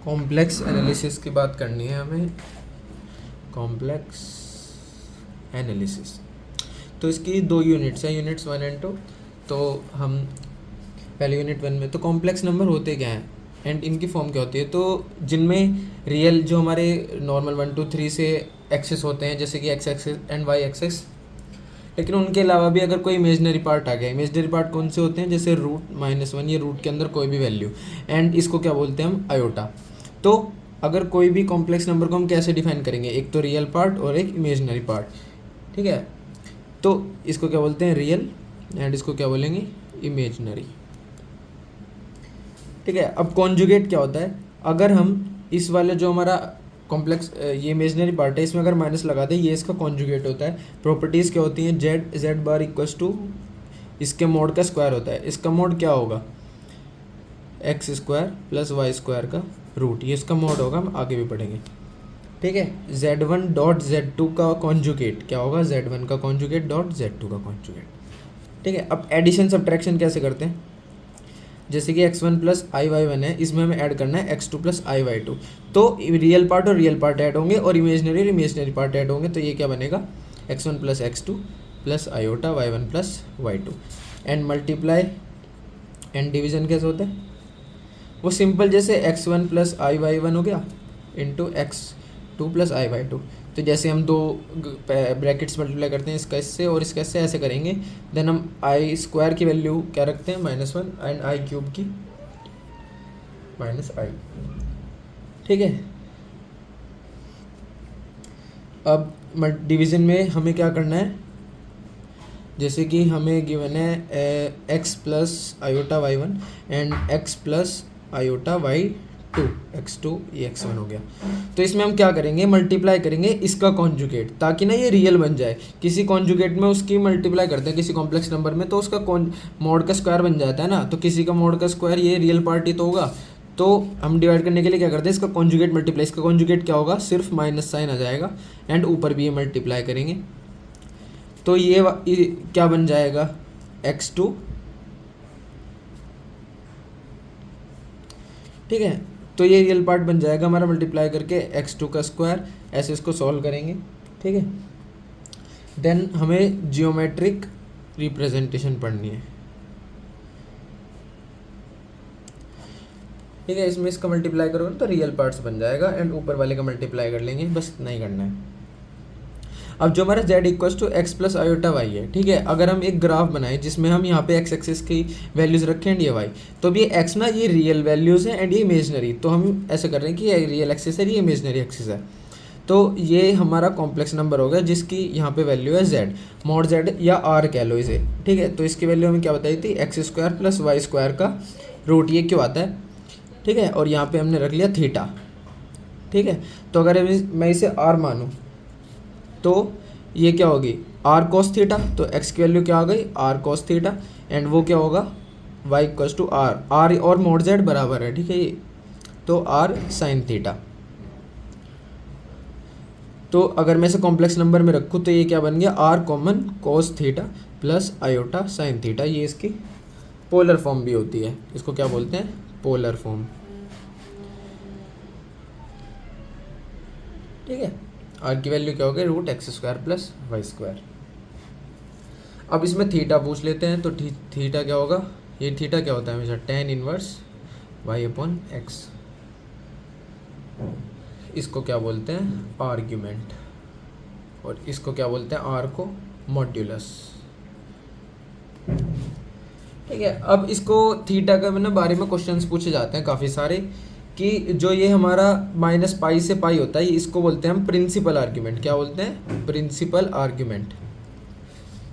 Complex analysis की बात करनी है हमें, कॉम्प्लेक्स एनालिसिस। तो इसकी दो यूनिट्स हैं, यूनिट्स 1 एंड 2। तो हम पहले यूनिट 1 में तो कॉम्प्लेक्स नंबर होते क्या हैं एंड इनकी फॉर्म क्या होती है। तो जिनमें रियल जो हमारे नॉर्मल 1 2 3 से एक्सेस होते हैं, जैसे कि x axis and y axis, लेकिन उनके अलावा भी अगर कोई इमेजनरी पार्ट आ गया, इमेजनरी पार्ट कौन से होते हैं, जैसे रूट -1, ये रूट के अंदर कोई भी वैल्यू, एंड इसको क्या बोलते हैं हम, आयोटा। तो अगर कोई भी कॉम्प्लेक्स नंबर को हम कैसे डिफाइन करेंगे, एक तो रियल पार्ट और एक इमेजनरी पार्ट, ठीक है। तो इसको क्या बोलते हैं, रियल, एंड इसको क्या बोलेंगे, इमेजनरी, ठीक है। अब कॉन्जुगेट क्या होता है, अगर हम इस वाले जो हमारा कॉम्प्लेक्स ये इमेजनरी पार्ट है, इसमें अगर माइनस लगा दें, ये इसका कॉन्जुगेट होता है। प्रॉपर्टीज़ क्या होती हैं, जेड बार इक्वल्स टू इसके मोड का स्क्वायर होता है। इसका मोड क्या होगा, x square plus y square का रूट, ये इसका मोड होगा, हम आगे भी पढ़ेंगे, ठीक है। z1 डॉट z2 का कॉन्जुगेट क्या होगा, z1 का कॉन्जुगेट डॉट z2 का कॉन्जुगेट, ठीक है। अब एडिशन सब्ट्रैक्शन कैसे करते हैं, जैसे कि x1 प्लस i/y1 है, इसमें हमें ऐड करना है x2 प्लस i/y2। तो रियल पार्ट और रियल पार्ट ऐड होंगे और इमेजनरी पार्ट ऐड होंगे, तो ये क्या बनेगा, x1 plus x2 plus iota y1 plus y2। And multiply and division कैसे होता है, वो सिंपल, जैसे x1 प्लस i/y1 हो गया इंटू x2 प्लस i/y2। तो जैसे हम दो ब्रैकेट्स मल्टीप्लाई करते हैं, इसका इससे और इसका इससे, ऐसे करेंगे। देन हम आई स्क्वायर की वैल्यू क्या रखते हैं, -1, एंड आई क्यूब की -i, ठीक है। अब डिवीज़न में हमें क्या करना है, जैसे कि हमें गिवन है x plus iota y1 and x plus iota y2, x2 ये x1 हो गया। तो इसमें हम क्या करेंगे, मल्टीप्लाई करेंगे इसका कॉन्जुगेट, ताकि ना ये रियल बन जाए। किसी कॉन्जुगेट में उसकी मल्टीप्लाई करते हैं किसी कॉम्प्लेक्स नंबर में, तो उसका मोड का स्क्वायर बन जाता है ना। तो किसी का मोड का स्क्वायर ये रियल पार्ट ही तो होगा। तो हम डिवाइड करने के लिए क्या करते हैं, इसका कॉन्जुगेट मल्टीप्लाई, इसका कॉन्जुगेट क्या होगा, सिर्फ माइनस साइन आ जाएगा, एंड ऊपर भी ये मल्टीप्लाई करेंगे। तो ये क्या बन जाएगा, x2, ठीक है। तो ये रियल पार्ट बन जाएगा हमारा, मल्टीप्लाई करके x2 का स्क्वायर, ऐसे इसको सॉल्व करेंगे, ठीक है। देन हमें जियोमेट्रिक रिप्रेजेंटेशन पढ़नी है, ठीक है। इसमें इसका मल्टीप्लाई करोगे तो रियल पार्ट्स बन जाएगा, एंड ऊपर वाले का मल्टीप्लाई कर लेंगे, बस इतना ही करना है। अब जो हमारा z equals to x plus iota y है, ठीक है। अगर हम एक ग्राफ बनाएं जिसमें हम यहाँ पे एक्स एक्सिस की वैल्यूज रखें एंड ये वाई, तो अब ये एक्स ना, ये रियल वैल्यूज़ हैं एंड ये इमेजनरी। तो हम ऐसे कर रहे हैं कि ये रियल एक्सिस है, ये इमेजनरी एक्सिस है। तो ये हमारा कॉम्प्लेक्स नंबर होगा जिसकी यहाँ पे वैल्यू है z, मॉड z या r कह लो इसे, ठीक है। तो इसकी वैल्यू हमें क्या बताई थी, x square plus y square का रूट, ये क्यों आता है, ठीक है। और यहाँ पे हमने रख लिया थीटा, ठीक है। तो अगर मैं इसे r मानूँ तो ये क्या होगी, r cos थीटा। तो x की वैल्यू क्या आ गई, r cos थीटा, एंड वो क्या होगा, y इक्वल्स टू r और मोड z बराबर है, ठीक है ये, तो r sin थीटा। तो अगर मैं इसे कॉम्प्लेक्स नंबर में रखूँ तो ये क्या बन गया, r common cos theta plus iota sin theta. ये इसकी पोलर फॉर्म भी होती है, इसको क्या बोलते हैं, पोलर फॉर्म, ठीक है। r की वैल्यू क्या हो गई, root x square plus y square. अब इसमें थीटा पूछ लेते हैं, तो थीटा क्या होगा, ये थीटा क्या होता है हमेशा, tan inverse y upon x. इसको क्या बोलते हैं, आर्ग्यूमेंट, और इसको क्या बोलते हैं, r को मॉड्यूलस, ठीक है। अब इसको थीटा का मैंने बारे में क्वेश्चंस पूछे जाते हैं काफ़ी सारे, कि जो ये हमारा -पाई से पाई होता है, इसको बोलते हैं हम प्रिंसिपल आर्ग्यूमेंट। क्या बोलते हैं, प्रिंसिपल आर्ग्यूमेंट,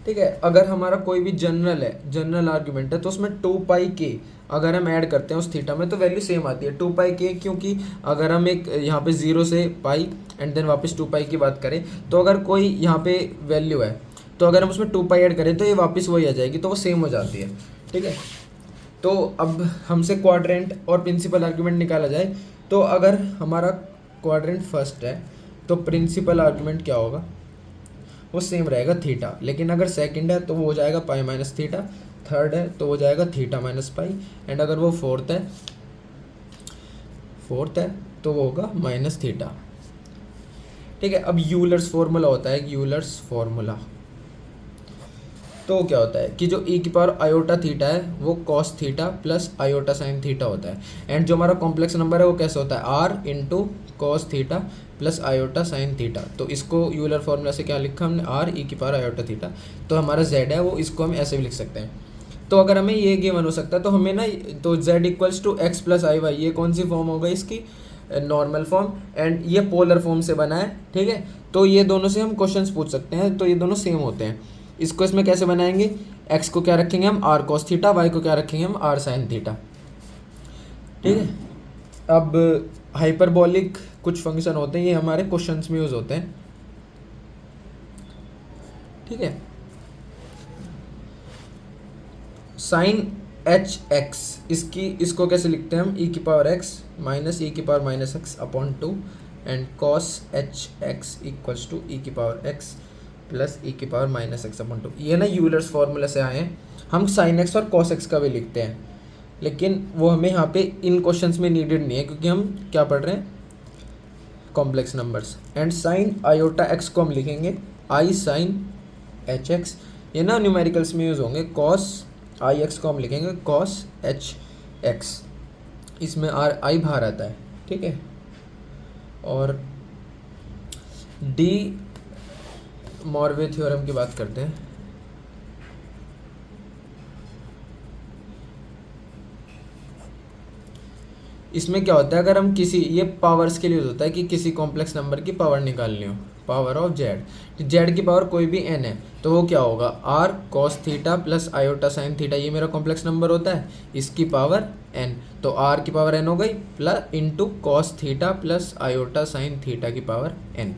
ठीक है। अगर हमारा कोई भी जनरल आर्ग्यूमेंट है, तो उसमें 2πk अगर हम ऐड करते हैं उस थीटा में, तो वैल्यू सेम आती है 2πk, क्योंकि अगर हम एक यहाँ पे 0 से पाई एंड देन वापस 2π की बात करें, तो अगर कोई यहाँ पे वैल्यू है, तो अगर हम उसमें 2π ऐड करें तो ये वापस वही आ जाएगी, तो वो सेम हो जाती है, ठीक है। तो अब हमसे क्वाड्रेंट और प्रिंसिपल आर्ग्यूमेंट निकाला जाए, तो अगर हमारा क्वाड्रेंट फर्स्ट है तो प्रिंसिपल आर्ग्यूमेंट क्या होगा, वो सेम रहेगा थीटा। लेकिन अगर सेकंड है तो वो हो जाएगा पाई माइनस थीटा, थर्ड है तो हो जाएगा थीटा माइनस पाई, एंड अगर वो फोर्थ है, फोर्थ है तो वो होगा माइनस थीटा। ठीक है, अब यूलर्स फॉर्मूला होता है, यूलर्स फॉर्मूला तो क्या होता है कि जो ई की पावर आयोटा थीटा है वो cos theta plus iota sine theta होता है, एंड जो हमारा कॉम्प्लेक्स नंबर है वो कैसे होता है, r into cos theta plus iota sine theta. तो इसको यूलर फॉर्मूला से क्या लिखा हमने, आर ई की पावर आयोटा थीटा। तो हमारा जेड है वो, इसको हम ऐसे भी लिख सकते हैं। तो अगर हमें ये गिवन हो सकता है तो हमें ना, तो z equals to x plus i y, ये कौन सी फॉर्म होगा इसकी, नॉर्मल फॉर्म, एंड ये पोलर फॉर्म से बना है। ठीक है, तो ये दोनों से हम क्वेश्चंस पूछ सकते हैं, तो ये दोनों सेम होते हैं। इसको इसमें कैसे बनाएंगे, एक्स को क्या रखेंगे हम, आर कॉस थीटा, वाई को क्या रखेंगे हम, आर साइन थीटा। ठीक है, अब हाइपरबोलिक कुछ फंक्शन होते हैं, ये हमारे क्वेश्चंस में यूज होते हैं। ठीक है, साइन एच एक्स, इसको कैसे लिखते हैं हम, ई की पावर एक्स माइनस ई की power minus x upon 2, and cos h x equals to e की पावर एक्स प्लस ई की पावर माइनस एक्स अपॉन 2। ये ना यूलर्स फॉर्मूला से आए हैं। हम साइन एक्स और कॉस एक्स का भी लिखते हैं, लेकिन वो हमें यहाँ पे इन क्वेश्चंस में नीडेड नहीं है, क्योंकि हम क्या पढ़ रहे हैं, complex numbers. And sine iota x को हम लिखेंगे आई साइन एच एक्स, ये ना न्यूमेरिकल्स में यूज होंगे। कॉस आई एक्स को हम लिखेंगे कॉस एच एक्स, इसमें आर आई बाहर आता है। ठीक है, और डी मॉर्वे थ्योरम की बात करते हैं। इसमें क्या होता है, अगर हम किसी, ये पावर्स के लिए होता है कि किसी कॉम्प्लेक्स नंबर की पावर निकालनी हो, पावर ऑफ जेड, जेड की पावर कोई भी एन है, तो वो क्या होगा, R cos theta plus iota sine theta, ये मेरा कॉम्प्लेक्स नंबर होता है, इसकी पावर एन, तो आर की पावर एन हो गई plus into cos theta plus iota sine theta की पावर एन।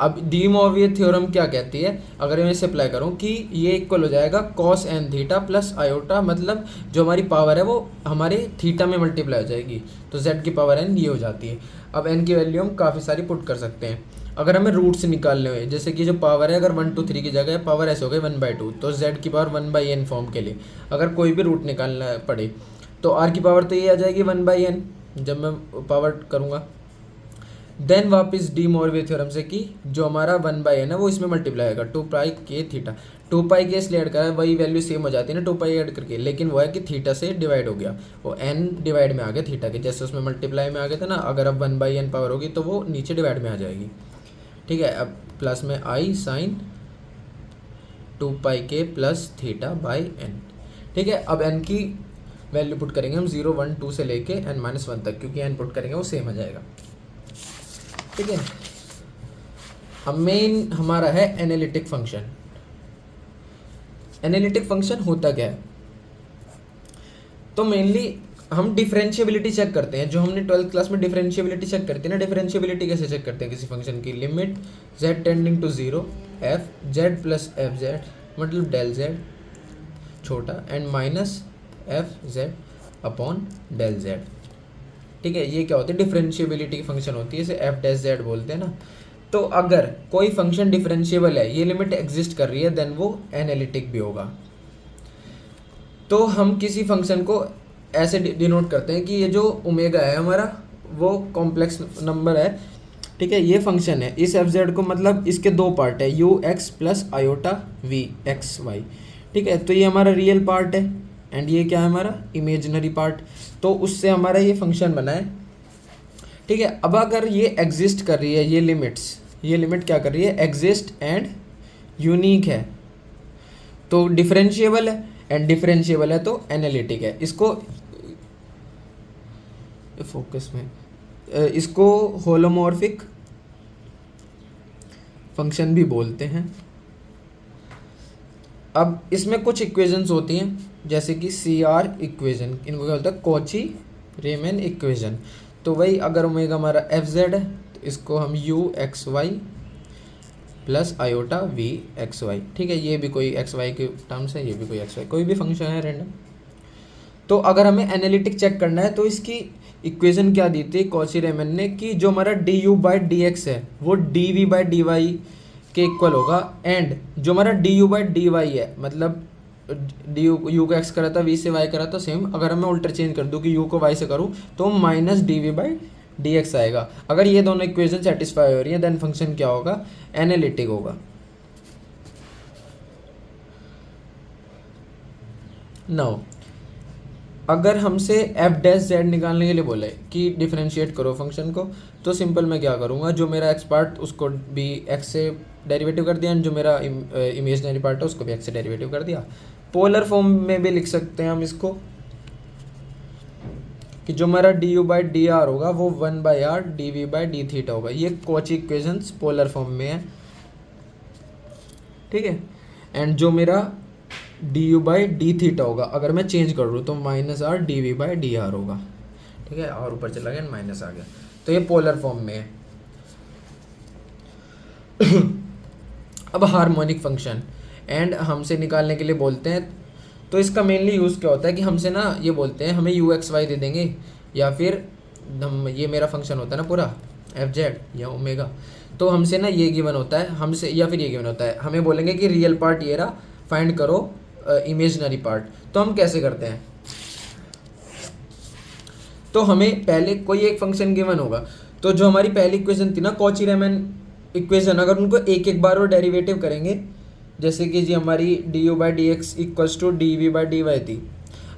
अब डी मॉर्वे थ्योरम क्या कहती है, अगर मैं इसे अप्लाई करूं कि ये इक्वल हो जाएगा cos N theta plus iota, मतलब जो हमारी पावर है वो हमारे थीटा में मल्टीप्लाई हो जाएगी, तो जेड की पावर एन ये हो जाती है। अब एन की वैल्यू हम काफ़ी सारी पुट कर सकते हैं। अगर हमें रूट्स निकालने हुए, जैसे कि जो पावर है, अगर 1 2 3 की जगह पावर ऐसे हो गई 1/2, तो जेड की पावर 1/n फॉर्म के लिए अगर कोई भी रूट निकालना पड़े, तो आर की पावर तो ये आ जाएगी 1/n जब मैं पावर करूँगा। देन वापस डी मॉर्वे थ्योरम से कि जो हमारा 1/n है वो इसमें मल्टीप्लाई होगा 2 पाई के थीटा, 2 पाई के इसलिए ऐड करा है, वही वैल्यू सेम हो जाती है ना 2 पाई ऐड करके, लेकिन वो है कि थीटा से डिवाइड हो गया, वो n डिवाइड में आ गया थीटा के, जैसे उसमें मल्टीप्लाई में आ गया था ना, अगर अब 1/n पावर होगी तो वो नीचे डिवाइड में आ जाएगी। ठीक है, अब प्लस में आई साइन 2 पाई के प्लस थीटा बाई n। ठीक है, अब n की वैल्यू पुट करेंगे हम 0 1 2 से लेके n-1 तक, क्योंकि n पुट करेंगे वो सेम आ जाएगा। ठीक है, अब मेन हमारा है एनालिटिक फंक्शन। एनालिटिक फंक्शन होता क्या है, तो मेनली हम डिफरेंशिएबिलिटी चेक करते हैं, जो हमने 12th क्लास में डिफरेंशिएबिलिटी चेक करते हैं ना। डिफरेंशिएबिलिटी कैसे चेक करते हैं किसी फंक्शन की, limit z tending to 0 F Z plus F Z, मतलब डेल जेड छोटा and minus F Z upon del Z. ठीक है, ये क्या होती है, डिफरेंशिएबिलिटी की फंक्शन होती है, इसे एफ डैश जेड बोलते हैं ना। तो अगर कोई फंक्शन डिफरेंशिएबल है, ये लिमिट एग्जिस्ट कर रही है, देन वो एनालिटिक भी होगा। तो हम किसी फंक्शन को ऐसे डिनोट करते हैं कि ये जो ओमेगा है हमारा वो कॉम्प्लेक्स नंबर है। ठीक है, ये फंक्शन है, इस एफ जेड को मतलब इसके दो पार्ट है, U X plus iota V X Y. ठीक है, तो ये हमारा रियल पार्ट है एंड ये क्या है हमारा इमेजिनरी पार्ट, तो उससे हमारा ये फंक्शन बना है। ठीक है, अब अगर ये एग्जिस्ट कर रही है, ये लिमिट क्या कर रही है, एग्जिस्ट एंड यूनिक है, तो डिफरेंशिएबल है, एंड डिफरेंशिएबल है तो एनालिटिक है। इसको फोकस में, इसको होलोमॉर्फिक फंक्शन भी बोलते हैं। अब इसमें कुछ इक्वेशंस होती हैं, जैसे कि CR इक्वेशन, इनको क्या बोलते हैं, कॉची रीमैन इक्वेशन। तो वही अगर ओमेगा हमारा एफ जेड है तो इसको हम U X Y plus iota V X Y. ठीक है, ये भी कोई एक्स वाई के टर्म्स है, ये भी कोई एक्स वाई, कोई भी फंक्शन है रैंडम। तो अगर हमें एनालिटिक चेक करना है तो इसकी इक्वेशन क्या दी थी कॉची रीमैन ने, कि जो हमारा D you by D X है वो D we by D Y के इक्वल होगा, एंड जो हमारा D you by D Y है, मतलब डी यू को एक्स करा था, वी से वाई करा था, सेम अगर मैं उल्टा चेंज कर दूँ कि यू को वाई से करूँ तो minus D we by D X आएगा। अगर ये दोनों इक्वेशन सेटिस्फाई हो रही है देन फंक्शन क्या होगा, एनालिटिक होगा। नाउ अगर हमसे एफ डैश जेड निकालने के लिए बोले कि डिफरेंशिएट करो फंक्शन को, तो सिंपल मैं क्या करूँगा, जो मेरा एक्स पार्ट उसको भी एक्स से डेरिवेटिव कर दिया, जो मेरा इमेजनरी पार्ट है उसको भी एक्स से डेरिवेटिव कर दिया। पोलर फॉर्म में भी लिख सकते हैं हम इसको कि जो मेरा D you by D R होगा वो 1/r D we by D theta होगा। ये कॉची इक्वेशंस पोलर फॉर्म में है, ठीक है। एंड जो मेरा D you by D theta होगा अगर मैं चेंज कर दूँ तो minus R D we by D R होगा, ठीक है। और ऊपर चला गया माइनस आ गया, तो ये पोलर फॉर्म में है। अब हार्मोनिक फंक्शन एंड हमसे निकालने के लिए बोलते हैं, तो इसका मेनली यूज़ क्या होता है कि हमसे ना ये बोलते हैं हमें यू एक्स वाई दे देंगे, या फिर हम ये मेरा फंक्शन होता है ना पूरा एफ जेड या ओमेगा, तो हमसे ना ये गिवन होता है हमसे, या फिर ये गिवन होता है हमें बोलेंगे कि रियल पार्ट ये रहा, फाइंड करो इमेजनरी पार्ट। तो हम कैसे करते हैं, तो हमें पहले कोई एक फंक्शन गिवन होगा, तो जो हमारी पहली इक्वेशन थी ना कॉची रीमैन इक्वेशन, अगर उनको एक एक बार और डेरिवेटिव करेंगे, जैसे कि जी हमारी D you by D X equals to D we by D Y थी,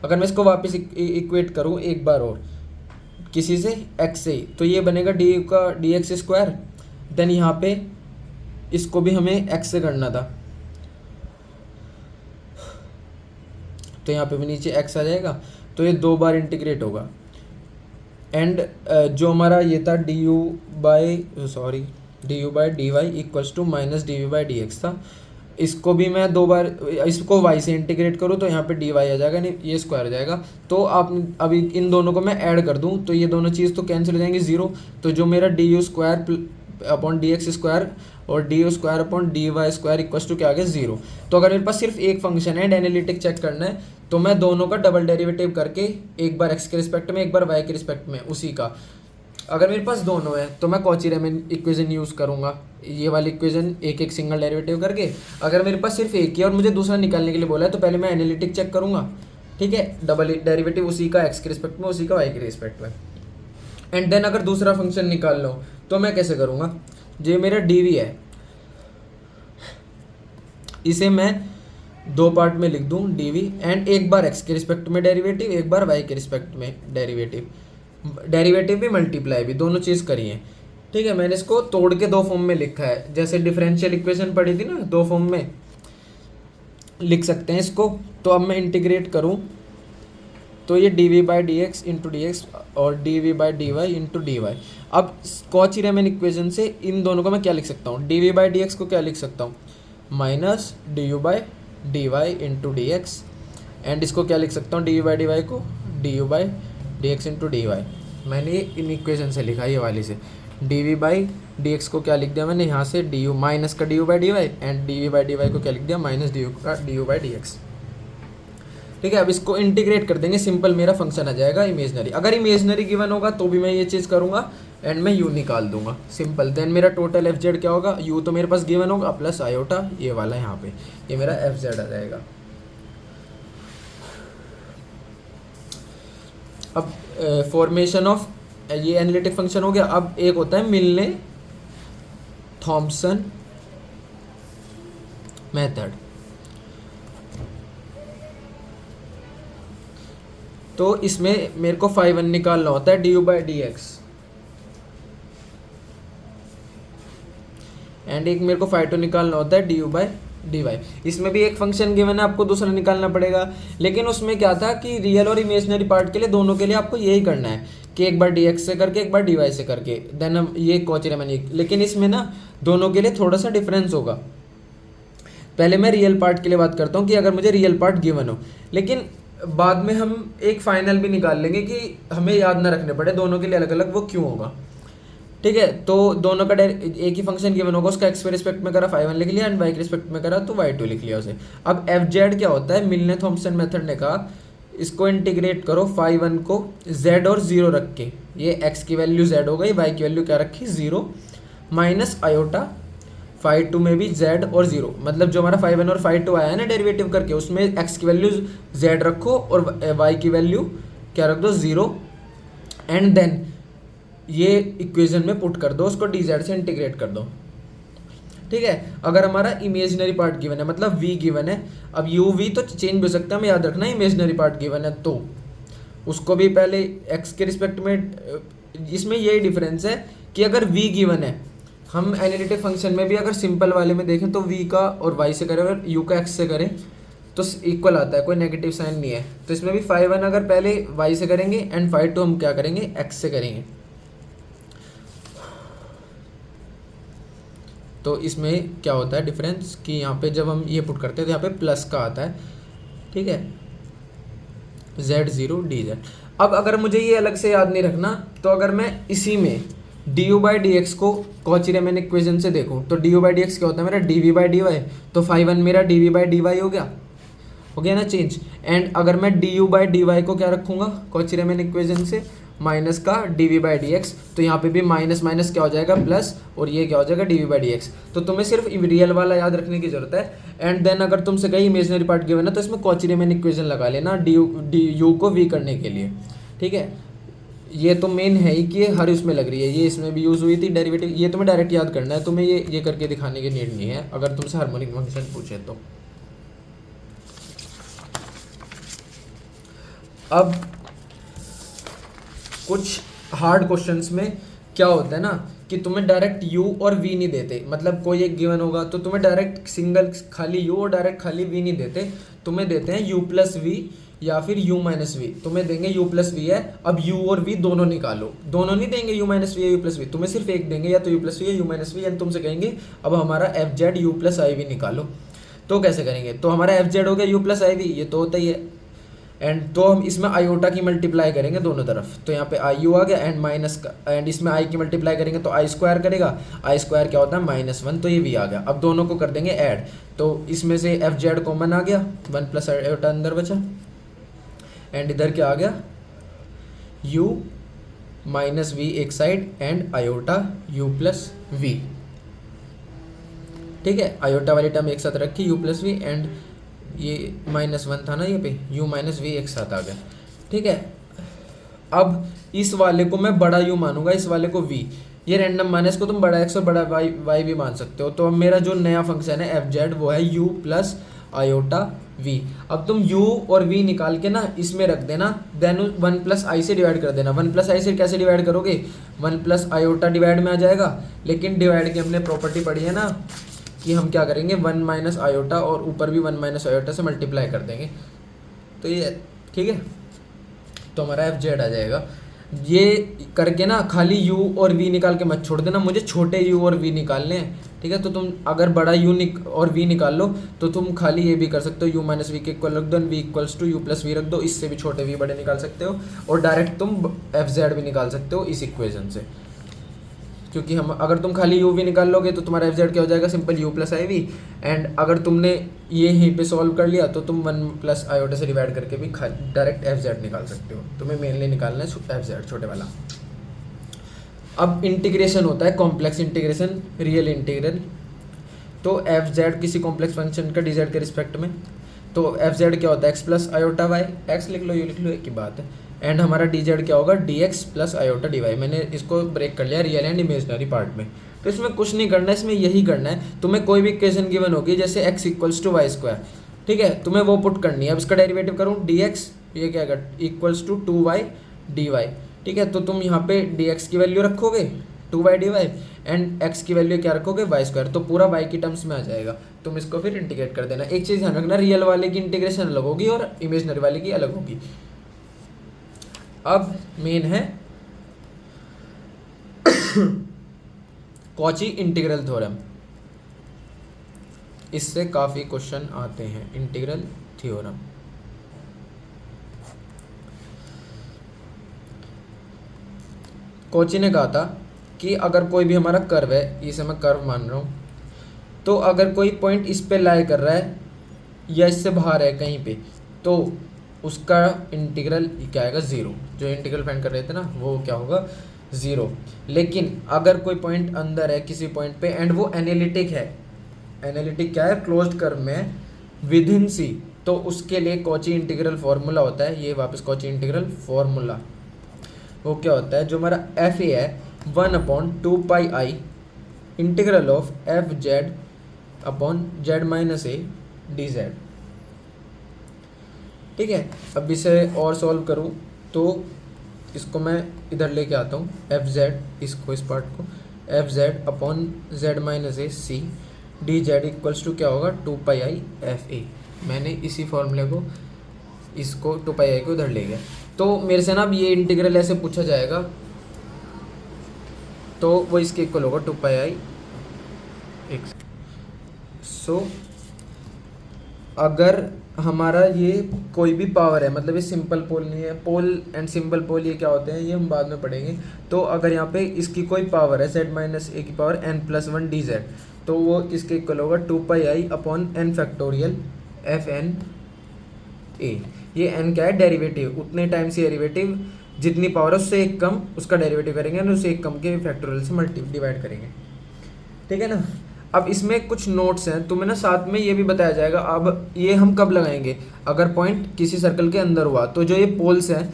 अगर मैं इसको वापस इक्वेट करूँ एक बार और किसी से एक्स से, तो ये बनेगा डी यू का डी एक्स स्क्वायर। देन यहाँ पे इसको भी हमें एक्स से करना था, तो यहाँ पे भी नीचे एक्स आ जाएगा, तो ये 2 बार इंटीग्रेट होगा। एंड जो हमारा ये था D you by D Y equals to minus D we by D X था, इसको भी मैं 2 बार इसको y से इंटीग्रेट करूँ तो यहाँ पे डी वाई आ जाएगा, नहीं ये स्क्वायर आ जाएगा। तो आप अभी इन दोनों को मैं ऐड कर दूँ तो ये दोनों चीज़ तो कैंसिल हो जाएंगी 0, तो जो मेरा D u square upon d x square और d u square upon d y square equals to क्या आ गया 0। तो अगर मेरे पास सिर्फ एक फंक्शन है एंड एनालिटिक चेक करना है, तो मैं दोनों का डबल डेरिवेटिव करके एक बार एक्स के रिस्पेक्ट में एक बार वाई के रिस्पेक्ट में उसी का, अगर मेरे पास दोनों है तो मैं कॉची रीमैन इक्वेशन यूज़ करूँगा, ये वाली इक्वेशन एक एक सिंगल डेरिवेटिव करके। अगर मेरे पास सिर्फ एक ही और मुझे दूसरा निकालने के लिए बोला है तो पहले मैं एनालिटिक चेक करूँगा, ठीक है, डबल डेरिवेटिव उसी का एक्स के रिस्पेक्ट में उसी का वाई के रिस्पेक्ट में। एंड देन अगर दूसरा फंक्शन निकाल लो तो मैं कैसे करूँगा, जो मेरा डी वी है इसे मैं 2 पार्ट में लिख दूँ डी वी, एंड एक बार एक्स के रिस्पेक्ट में डेरिवेटिव एक बार वाई के रिस्पेक्ट में डेरिवेटिव भी मल्टीप्लाई भी, दोनों चीज़ करी है, ठीक है। मैंने इसको तोड़ के 2 फॉर्म में लिखा है, जैसे डिफरेंशियल इक्वेशन पढ़ी थी ना 2 फॉर्म में लिख सकते हैं इसको। तो अब मैं इंटीग्रेट करूँ तो ये d we by D x into d x और d we by D y into D y. अब कॉची रीमैन इक्वेशन से इन दोनों को मैं क्या लिख सकता हूँ, d we by D x को क्या लिख सकता हूँ, minus D you by D y into d x, and इसको क्या लिख सकता हूँ d you by D Y को d you by D x into D Y. मैंने इन इक्वेशन से लिखा ये वाली से, D we by D x को क्या लिख दिया मैंने यहाँ से डी यू माइनस का D you by D Y, and D we by D Y को क्या लिख दिया माइनस डी यू का D you by D X, ठीक है। अब इसको इंटीग्रेट कर देंगे, सिंपल मेरा फंक्शन आ जाएगा इमेजनरी। अगर इमेजनरी गिवन होगा तो भी मैं ये चीज़ करूँगा एंड मैं यू निकाल दूंगा, सिंपल। देन मेरा टोटल एफ जेड क्या होगा, यू तो मेरे पास गिवन होगा प्लस आयोटा ये वाला यहाँ पे, ये मेरा एफ जेड आ जाएगा। अब फॉर्मेशन ऑफ ये एनालिटिक फंक्शन हो गया। अब एक होता है मिलने थॉम्सन मेथड, तो इसमें मेरे को फाई 1 निकालना होता है D you by D x, and एक मेरे को फाई 2 निकालना होता है D you by D Y. इसमें भी एक फंक्शन गिवन है, आपको दूसरा निकालना पड़ेगा, लेकिन उसमें क्या था कि रियल और इमेजनरी पार्ट के लिए दोनों के लिए आपको यही करना है कि एक बार डी एक्स से करके एक बार डी वाई से करके, देन हम ये कॉची रीमैन। लेकिन इसमें ना दोनों के लिए थोड़ा सा डिफरेंस होगा। पहले मैं रियल पार्ट के लिए बात करता हूँ कि अगर मुझे रियल पार्ट गिवन हो, लेकिन बाद में हम एक फाइनल भी निकाल लेंगे कि हमें याद ना रखने पड़े दोनों के लिए अलग अलग वो क्यों होगा, ठीक है। तो दोनों का एक ही फंक्शन गिवन होगा, उसका एक्स के रिस्पेक्ट में करा फाई 1 लिख लिया एंड वाई के रिस्पेक्ट में करा तो वाई 2 लिख लिया उसे। अब एफ जेड क्या होता है, मिलने थॉम्सन मेथड ने कहा इसको इंटीग्रेट करो फाई 1 को z और 0 रख के, ये x की वैल्यू z हो गई, y की वैल्यू क्या रखी 0, माइनस आयोटा फाई टू में भी z और 0, मतलब जो हमारा फाई वन और फाई टू आया है ना डेरिवेटिव करके, उसमें x की वैल्यू z रखो और y की वैल्यू क्या रख दो 0, एंड देन ये इक्वेशन में पुट कर दो, उसको dz से इंटीग्रेट कर दो। ठीक है, अगर हमारा इमेजिनरी पार्ट गिवन है, मतलब v गिवन है, अब u v तो चेंज भी हो सकता है, हमें याद रखना इमेजिनरी पार्ट गिवन है तो उसको भी पहले x के रिस्पेक्ट में। इसमें यही डिफरेंस है कि अगर v गिवन है, हम एनालिटिक फंक्शन में भी अगर सिंपल वाले में देखें तो v का और y से करें, अगर u का x से करें तो इक्वल आता है, कोई नेगेटिव साइन नहीं है। तो इसमें भी फाई वन अगर पहले y से करेंगे एंड फाई टू हम क्या करेंगे x से करेंगे। तो इसमें क्या होता है डिफरेंस कि यहाँ पे जब हम ये पुट करते हैं तो यहाँ पे प्लस का आता है। ठीक है, z0 dz। अब अगर मुझे ये अलग से याद नहीं रखना, तो अगर मैं इसी में du/dx को कॉची-रीमैन इक्वेशन से देखूँ तो du/dx क्या होता है मेरा dv/dy, तो फाई वन मेरा dv/dy हो गया ना चेंज। एंड अगर मैं du/dy को क्या रखूँगा कॉची-रीमैन इक्वेशन से, माइनस का dv/dx, तो यहाँ पे भी माइनस माइनस क्या हो जाएगा प्लस, और ये क्या हो जाएगा dv/dx। तो तुम्हें सिर्फ रियल वाला याद रखने की जरूरत है। एंड देन अगर तुमसे कहीं इमेजिनरी पार्ट गिवन है तो इसमें कॉची-रीमैन इक्वेशन लगा लेना du को v करने के लिए। ठीक है, ये तो मेन है ही कि हर उसमें लग रही है, ये इसमें भी यूज़ हुई थी डेरिवेटिव, ये तुम्हें डायरेक्ट याद करना है, तुम्हें ये करके दिखाने की नीड नहीं है अगर तुमसे हार्मोनिक फंक्शन पूछे तो। अब कुछ हार्ड क्वेश्चंस में क्या होता है ना कि तुम्हें डायरेक्ट u और v नहीं देते, मतलब कोई एक गिवन होगा तो तुम्हें डायरेक्ट सिंगल खाली u और डायरेक्ट खाली v नहीं देते, तुम्हें देते हैं u प्लस v या फिर u माइनस वी। तुम्हें देंगे u प्लस वी है, अब u और v दोनों निकालो, दोनों नहीं देंगे u माइनस वी या u प्लस वी, तुम्हें सिर्फ एक देंगे, या तो u प्लस वी या u माइनस वी, एंड तुमसे कहेंगे अब हमारा F Z u plus I V निकालो। तो कैसे करेंगे, तो हमारा एफ जेड हो गया u प्लस आई वी, ये तो होता ही है, एंड तो हम इसमें आयोटा की मल्टीप्लाई करेंगे दोनों तरफ, तो यहाँ पे आई यू आ गया, एंड माइनस का, एंड इसमें आई की मल्टीप्लाई करेंगे तो आई स्क्वायर करेगा, आई स्क्वायर क्या होता है -1, तो ये वी आ गया। अब दोनों को कर देंगे ऐड, तो इसमें से एफ जेड कॉमन आ गया, 1 प्लस आयोटा अंदर बचा, एंड इधर क्या आ गया u माइनस वी एक side and iota u plus V. ठीक है, आयोटा वाली टर्म एक साथ रखी u प्लस वी, एंड ये -1 था ना ये पे, u माइनस वी एक साथ आ गया। ठीक है, अब इस वाले को मैं बड़ा u मानूंगा, इस वाले को v, ये रैंडम माना, इसको तुम बड़ा x और बड़ा y भी मान सकते हो। तो अब मेरा जो नया फंक्शन है एफ जेड वो है u प्लस आयोटा v। अब तुम u और v निकाल के ना इसमें रख देना, देन 1 प्लस आई से डिवाइड कर देना। 1 प्लस आई से कैसे डिवाइड करोगे, 1 प्लस आयोटा डिवाइड में आ जाएगा, लेकिन डिवाइड की हमने प्रॉपर्टी पढ़ी है ना कि हम क्या करेंगे 1 माइनस आयोटा और ऊपर भी 1 माइनस आयोटा से मल्टीप्लाई कर देंगे, तो ये ठीक है, तो हमारा एफ जेड आ जाएगा। ये करके ना खाली u और v निकाल के मत छोड़ देना, मुझे छोटे u और v निकालने हैं। ठीक है, तो तुम अगर बड़ा u और v निकाल लो तो तुम खाली ये भी कर सकते हो, u माइनस वी के इक्वल रख दो, v equals to U plus V रख दो, इससे भी छोटे v बड़े निकाल सकते हो, और डायरेक्ट तुम एफ जेड भी निकाल सकते हो इस इक्वेशन से, क्योंकि हम अगर तुम खाली u v निकाल लोगे तो तुम्हारा एफ जेड क्या हो जाएगा, simple u plus I V, and अगर तुमने ये यहीं पे सॉल्व कर लिया तो तुम 1 प्लस आयोटा से डिवाइड करके भी डायरेक्ट एफ जेड निकाल सकते हो। तुम्हें मेनली निकालना है एफ जेड छोटे वाला। अब इंटीग्रेशन होता है कॉम्प्लेक्स इंटीग्रेशन, रियल इंटीग्रल। तो एफ जेड किसी कॉम्प्लेक्स फंक्शन का डी जेड के रिस्पेक्ट में, तो एफ जेड क्या होता है X plus iota Y, X लिख लो यू लिख लो एक ही बात है, एंड हमारा डी जेड क्या होगा D X plus iota D Y. मैंने इसको ब्रेक कर लिया रियल एंड इमेजनरी पार्ट में। तो इसमें कुछ नहीं करना है, इसमें यही करना है, तुम्हें कोई भी इक्वेशन गिवन होगी जैसे X equals to Y square, ठीक है, तुम्हें वो पुट करनी है। अब इसका डेरिवेटिव करूँ डी एक्स, ये क्या है equals to 2y D Y. ठीक है, तो तुम यहाँ पे डी एक्स की वैल्यू रखोगे 2y D Y, and x की वैल्यू क्या रखोगे वाई स्क्वायर, तो पूरा y की टर्म्स में आ जाएगा। तुम इसको फिर इंटीग्रेट कर देना। एक चीज़ ध्यान रखना, रियल वाले की इंटीग्रेशन अलग होगी और इमेजनरी वाले की अलग होगी। अब मेन है कॉची इंटीग्रल थ्योरम, इससे काफ़ी क्वेश्चन आते हैं। इंटीग्रल थ्योरम कॉची ने कहा था कि अगर कोई भी हमारा कर्व है, इसे मैं कर्व मान रहा हूँ, तो अगर कोई पॉइंट इस पे लाई कर रहा है या इससे बाहर है कहीं पे, तो उसका इंटीग्रल क्या आएगा 0। जो इंटीग्रल फाइंड कर रहे थे ना वो क्या होगा ज़ीरो। लेकिन अगर कोई पॉइंट अंदर है किसी पॉइंट पे एंड वो एनालिटिक है, एनालिटिक क्या है, क्लोज्ड कर्व में विद इन सी, तो उसके लिए कॉची इंटीग्रल फार्मूला होता है, ये वापस कॉची इंटीग्रल फार्मूला, वो क्या होता है, जो हमारा एफ ए है 1/2 pi integral of f Z upon Z minus a d z. ठीक है, अब इसे और सॉल्व करूँ तो इसको मैं इधर लेके आता हूँ, एफ जेड, इसको इस पार्ट को F Z upon Z minus A C D Z equals to क्या होगा 2 पाई एफ ए। मैंने इसी फॉर्मूले को, इसको 2 पाई को उधर ले गया। तो मेरे से ना अब ये इंटीग्रल ऐसे पूछा जाएगा तो वो इसके इक्वल होगा 2 पाई एक्स। सो अगर हमारा ये कोई भी पावर है, मतलब ये सिंपल पोल नहीं है, पोल एंड सिंपल पोल ये क्या होते हैं ये हम बाद में पढ़ेंगे। तो अगर यहाँ पे इसकी कोई पावर है z माइनस ए की पावर n+1 डी जेड, तो वो इसके इक्वल होगा 2 pi upon n factorial F N A. ये n क्या है, डेरिवेटिव, उतने टाइम से डेरिवेटिव जितनी पावर है उससे एक कम उसका डेरिवेटिव करेंगे और उससे एक कम के फैक्टोरियल से डिवाइड करेंगे। ठीक है ना। अब इसमें कुछ नोट्स हैं, तुम्हें ना साथ में ये भी बताया जाएगा। अब ये हम कब लगाएंगे, अगर पॉइंट किसी सर्कल के अंदर हुआ तो जो ये पोल्स हैं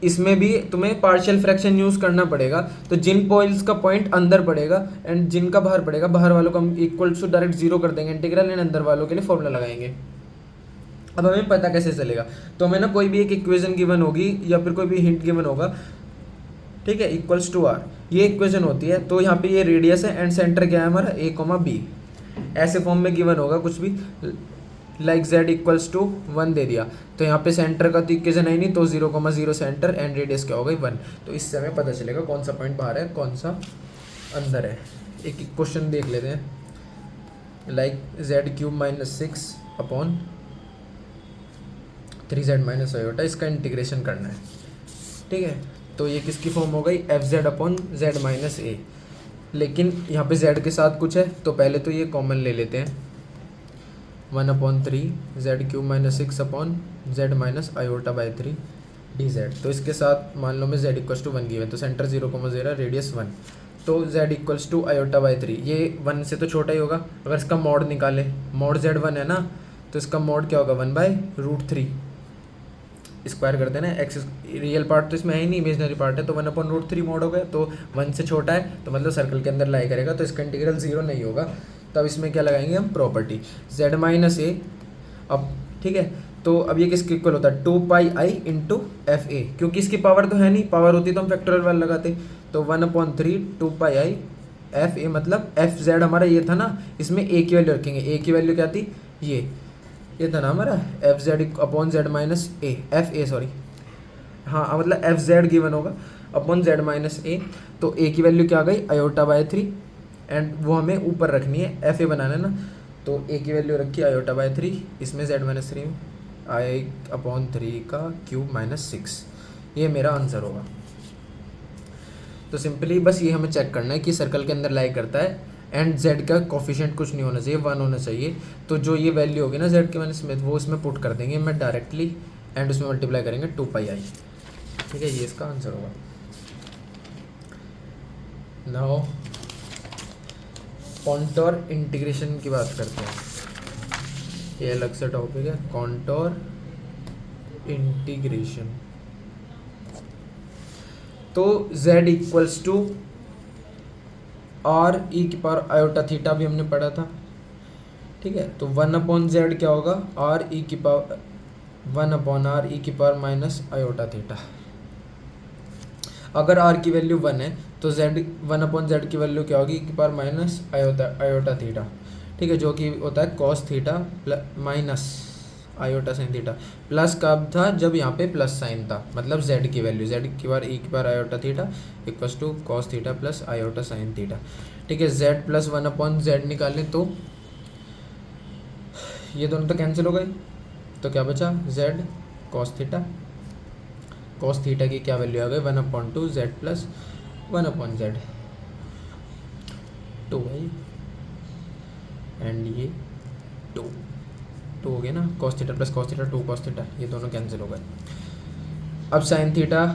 इसमें भी तुम्हें पार्शियल फ्रैक्शन यूज़ करना पड़ेगा। तो जिन पोल्स का पॉइंट अंदर पड़ेगा एंड जिनका बाहर पड़ेगा, बाहर वालों को हम इक्वल टू डायरेक्ट जीरो कर देंगे इंटीग्रल, एंड अंदर वालों के लिए फॉर्मूला लगाएंगे। अब हमें पता कैसे चलेगा, तो हमें ना कोई भी एक इक्वेशन गिवन होगी या फिर कोई भी हिंट गिवन होगा, ठीक है, इक्वल्स टू आर, ये इक्वेशन होती है। तो यहाँ पे ये रेडियस है एंड सेंटर क्या है हमारा a, b, ऐसे फॉर्म में गिवन होगा कुछ भी, लाइक z इक्वल्स टू 1 दे दिया, तो यहाँ पे सेंटर का तो इक्वेशन है नहीं, तो 0,0 सेंटर एंड रेडियस क्या होगा 1। तो इससे हमें पता चलेगा कौन सा पॉइंट बाहर है कौन सा अंदर है। एक क्वेश्चन देख लेते हैं, like z³ - 6 upon 3z minus iota, इसका इंटीग्रेशन करना है। ठीक है, तो ये किसकी फॉर्म हो गई, f Z upon Z minus a. लेकिन यहाँ पे z के साथ कुछ है, तो पहले तो ये कॉमन ले लेते हैं, 1/3 z³ - 6 upon Z minus iota by 3 D Z. तो इसके साथ मान लो मैं z इक्वल्स टू 1 गिवन, तो सेंटर 0,0 रेडियस 1, तो z equals to iota by 3, ये 1 से तो छोटा ही होगा। अगर इसका मॉड निकाले, मॉड z 1 है ना, तो इसका मॉड क्या होगा 1/√3, स्क्वायर कर देना, एक्स रियल पार्ट तो इसमें है ही नहीं, इमेजनरी पार्ट है, तो 1/√3 मॉड हो गया, तो 1 से छोटा है तो मतलब सर्कल के अंदर लाई करेगा, तो इसका इंटीग्रल 0 नहीं होगा। तब इसमें क्या लगाएंगे हम, प्रॉपर्टी z माइनस ए। अब ठीक है, तो अब ये किसके इक्वल होता है 2 पाई इंटू एफ ए, क्योंकि इसकी पावर तो है नहीं, पावर होती तो हम फैक्टोरियल वाला लगाते। तो 1/3 2 पाई एफ ए, मतलब एफ जेड हमारा ये था ना, इसमें ए की वैल्यू रखेंगे, ए की वैल्यू क्या थी, ये था ना हमारा F Z upon Z minus A, F A sorry, हाँ मतलब एफ जेड गिवन होगा अपॉन जेड माइनस ए। तो ए की वैल्यू क्या आ गई आयोटा बाई 3, एंड वो हमें ऊपर रखनी है, एफ ए बनाना है ना, तो ए की वैल्यू रखी आयोटा बाई 3, इसमें जेड माइनस 3 I/3 का क्यूब माइनस 6, ये मेरा आंसर होगा। तो सिंपली बस ये हमें चेक करना है कि सर्कल के अंदर लाई करता है एंड z का कोफिशिएंट कुछ नहीं होना चाहिए, 1 होना चाहिए। तो जो ये वैल्यू होगी ना z के माइनस में, वो इसमें पुट कर देंगे मैं डायरेक्टली, एंड उसमें मल्टीप्लाई करेंगे 2 पाई। ठीक है, ये इसका आंसर होगा। नाउ कॉन्टोर इंटीग्रेशन की बात करते हैं, ये अलग से टॉपिक है, कॉन्टोर इंटीग्रेशन। तो z equals to R E की पावर आयोटा थीटा भी हमने पढ़ा था। ठीक है, तो 1/z क्या होगा, आर ई की पावर 1/r ई की पावर माइनस आयोटा थीटा। अगर r की वैल्यू 1 है तो z 1/z की वैल्यू क्या होगी, ई की पावर माइनस आयोटा थीटा। ठीक है, जो कि होता है cos theta minus iota sine theta. Plus कब था, जब यहाँ पे प्लस साइन था, मतलब z की वैल्यू, z की बार ई की बार iota theta equals to cos theta plus iota sine theta. ठीक है, z प्लस 1/z निकालें तो ये दोनों तो कैंसिल हो गए, तो क्या बचा z कॉस थीटा की क्या वैल्यू आ गई 1/2 z plus 1/z 2y, and ये 2 हो गया ना, cos theta plus cos theta 2 cos theta, ये दोनों कैंसिल हो गए। अब साइन थीटा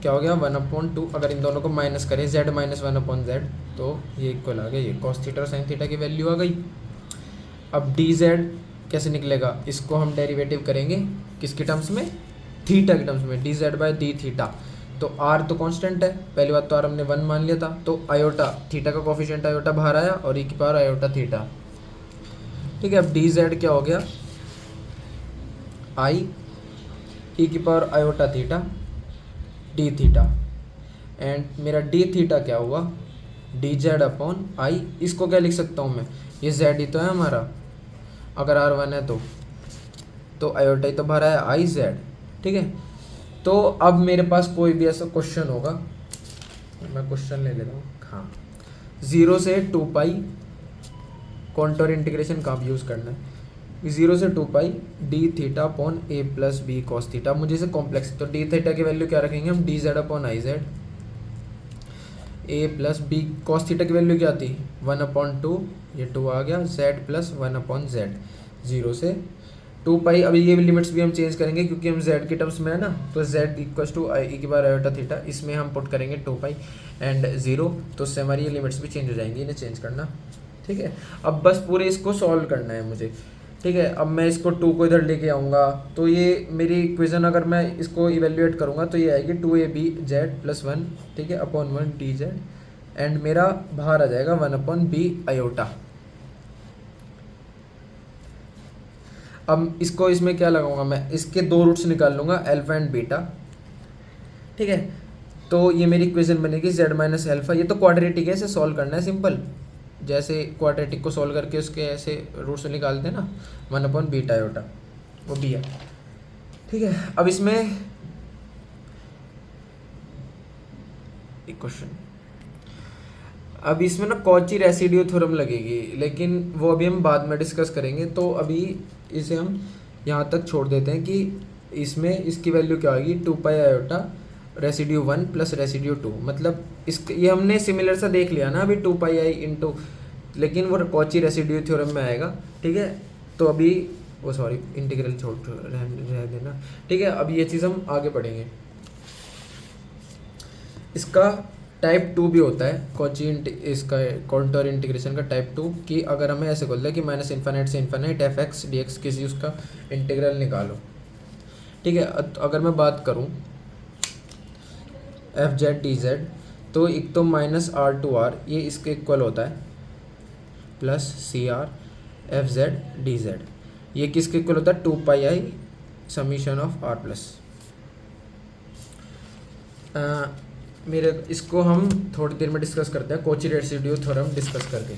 क्या हो गया 1/2, अगर इन दोनों को माइनस करें z माइनस 1/z तो ये इक्वल आ गया ये cos थीटा और sin थीटा की वैल्यू आ गई। अब dz कैसे निकलेगा, इसको हम डेरिवेटिव करेंगे किसके टर्म्स में, थीटा के टर्म्स में, dz बाय डी थीटा। तो r तो कांस्टेंट है, पहली बात तो r हमने 1 मान लिया था, तो आयोटा थीटा का कोफिशिएंट आयोटा बाहर आया और e की पावर आयोटा थीटा। ठीक है, अब dz क्या हो गया i e की power iota theta D theta, and मेरा डी थीटा क्या हुआ डी जेड अपॉन आई। इसको क्या लिख सकता हूँ मैं, ये जेड ही तो है हमारा, अगर r1 है तो आयोटा ही तो भरा है आई जेड। ठीक है, तो अब मेरे पास कोई भी ऐसा क्वेश्चन होगा, मैं क्वेश्चन ले लेता हूँ। हाँ, 0 से 2 पाई कॉन्टोर इंटीग्रेशन का यूज़ करना है, 0 से 2 पाई डी थीटा अपॉन ए प्लस बी कॉस थीटा। मुझे इसे कॉम्प्लेक्स, तो डी थीटा की वैल्यू क्या रखेंगे हम, D Z upon I Z, A plus B cos theta की वैल्यू क्या थी 1/2, ये 2 आ गया, जेड प्लस 1/z, 0 से 2 पाई। अभी ये लिमिट्स भी हम चेंज करेंगे क्योंकि हम z के टर्म्स में है ना, तो z इक्वल्स टू आई की बार आयोटा थीटा, इसमें हम पुट करेंगे 2 पाई एंड 0, तो उससे हमारी ये लिमिट्स भी चेंज हो जाएंगी, इन्हें चेंज करना। ठीक है, अब बस पूरे इसको सॉल्व करना है मुझे। ठीक है, अब मैं इसको 2 को इधर लेके आऊँगा, तो ये मेरी इक्वेशन अगर मैं इसको इवेल्युएट करूँगा तो ये आएगी 2ab प्लस 1, ठीक है, अपॉन 1 dz, एंड मेरा बाहर आ जाएगा 1/b आयोटा। अब इसको इसमें क्या लगाऊंगा मैं, इसके 2 रूट्स निकाल लूँगा अल्फा एंड बीटा। ठीक है, तो ये मेरी इक्वेशन बनेगी z माइनस अल्फा। ये तो क्वाड्रेटिक है, इसे सॉल्व करना है सिंपल, जैसे क्वाड्रेटिक को सॉल्व करके उसके ऐसे रूट्स निकालते हैं ना, 1/बीटा आयोटा, वो भी है। ठीक है, अब इसमें एक क्वेश्चन, अब इसमें ना कॉची रेसिड्यू थ्योरम लगेगी, लेकिन वो अभी हम बाद में डिस्कस करेंगे। तो अभी इसे हम यहाँ तक छोड़ देते हैं कि इसमें इसकी वैल्यू क्या होगी 2 पाई आयोटा रेसिड्यू 1 प्लस रेसिड्यू 2, मतलब इस ये हमने सिमिलर सा देख लिया ना अभी 2 पाई आई इंटू, लेकिन वो कॉची रेसिड्यू थ्योरम में आएगा। ठीक है, तो अभी वो सॉरी इंटीग्रल छोड़ रह देना। ठीक है, अब ये चीज़ हम आगे पढ़ेंगे। इसका टाइप 2 भी होता है कॉची इसका कॉन्टोर इंटीग्रेशन का टाइप 2, कि अगर हमें ऐसे बोल दे कि माइनस इन्फाइनाइट से infinite F x D x किसी उसका इंटीग्रल निकालो। ठीक है, अगर मैं बात करूं एफ जेड डी जेड, तो एक तो माइनस आर टू आर ये इसके इक्वल होता है plus C R F Z D Z, ये किसके इक्वल होता है 2 pi I summation of R plus. मेरे इसको हम थोड़ी देर में डिस्कस करते हैं, कॉची रेसिड्यू थ्योरम डिस्कस करके।